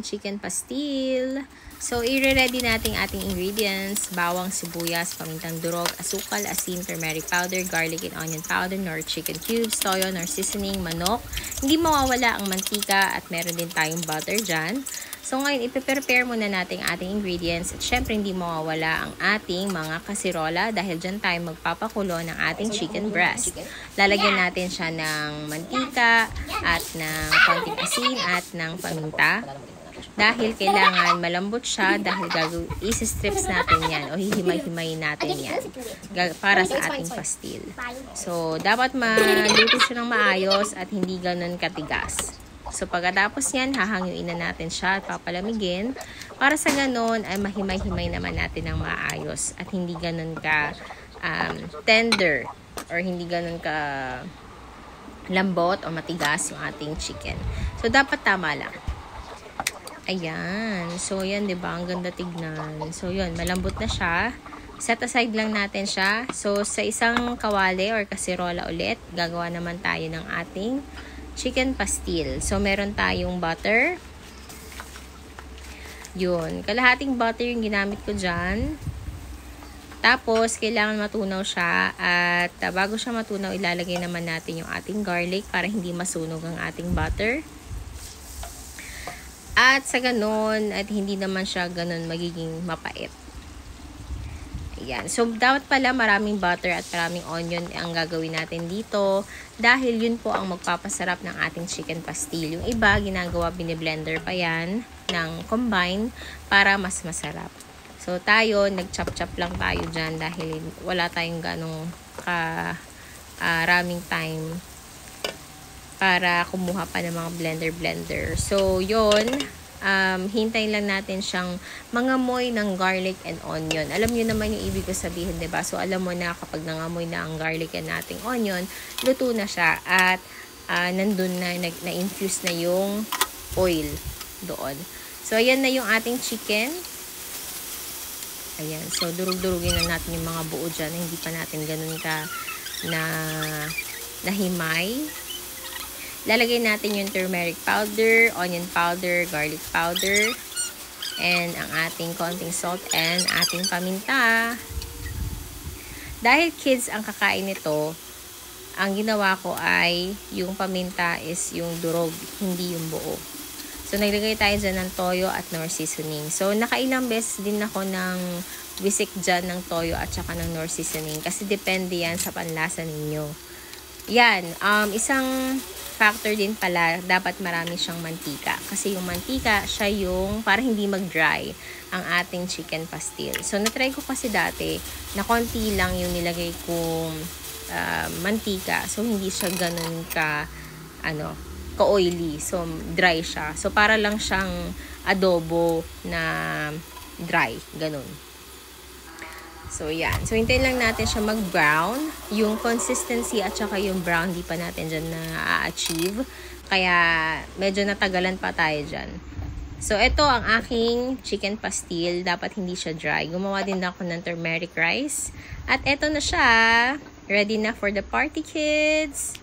ng chicken pastil. So, i-ready natin ating ingredients. Bawang, sibuyas, pamintang durog, asukal, asin, turmeric powder, garlic and onion powder, nor chicken cubes, toyo, nor seasoning, manok. Hindi mawawala ang mantika at meron din tayong butter dyan. So, ngayon, ipiprepare muna natin ating ingredients at syempre hindi mawawala ang ating mga kasirola dahil dyan tayo magpapakulo ng ating chicken breast. Lalagyan natin siya ng mantika at ng konting asin at ng paminta. Dahil kailangan malambot siya dahil isi-strips natin yan o hihimay-himay natin yan para sa ating pastil. So, dapat maluto siya ng maayos at hindi ganun katigas. So, pagkatapos yan, hahangin na natin siya at papalamigin para sa ganun ay mahimay-himay naman natin ng maayos at hindi ganun ka tender or hindi ganun ka lambot o matigas yung ating chicken. So, dapat tama lang. Ayan. So, yan, diba? Ang ganda tignan. So, yun. Malambot na siya. Set aside lang natin siya. So, sa isang kawali or kasirola ulit, gagawa naman tayo ng ating chicken pastil. So, meron tayong butter. Yun. Kalahating butter yung ginamit ko dyan. Tapos, kailangan matunaw siya. At bago siya matunaw, ilalagay naman natin yung ating garlic para hindi masunog ang ating butter. At sa ganun, at hindi naman siya ganun magiging mapait. Ayan. So, dapat pala maraming butter at maraming onion ang gagawin natin dito. Dahil yun po ang magpapasarap ng ating chicken pastil. Yung iba, ginagawa, biniblender pa yan ng combine para mas masarap. So, tayo, nag-chop-chop lang tayo dyan dahil wala tayong ganong raming time para kumuha pa ng mga blender. So, yun, hintayin lang natin siyang mangamoy ng garlic and onion. Alam nyo naman yung ibig ko sabihin, diba? So, alam mo na kapag nangamoy na ang garlic and ating onion, luto na siya at nandun na, na-infuse na yung oil doon. So, ayan na yung ating chicken. Ayan. So, durug-durugin na natin yung mga buo dyan. Hindi pa natin ganun ka nahimay. Lalagay natin yung turmeric powder, onion powder, garlic powder, and ang ating konting salt and ating paminta. Dahil kids ang kakain nito, ang ginawa ko ay yung paminta is yung durog, hindi yung buo. So, naglagay tayo dyan ng toyo at nor seasoning. So, nakailang beses din ako ng bisik dyan ng toyo at saka ng nor seasoning kasi depende yan sa panlasa ninyo. Yan, isang factor din pala, dapat marami siyang mantika. Kasi yung mantika, siya yung para hindi mag-dry ang ating chicken pastil. So, natry ko kasi dati na konti lang yung nilagay kong mantika. So, hindi siya ganun ka-oily. So, dry siya. So, para lang siyang adobo na dry. Ganun. So, yan. So, hintayin lang natin siya mag-brown. Yung consistency at saka yung brown, di pa natin dyan na-achieve. Kaya, medyo natagalan pa tayo dyan. So, ito ang aking chicken pastil. Dapat hindi siya dry. Gumawa din ako ng turmeric rice. At ito na siya. Ready na for the party, kids!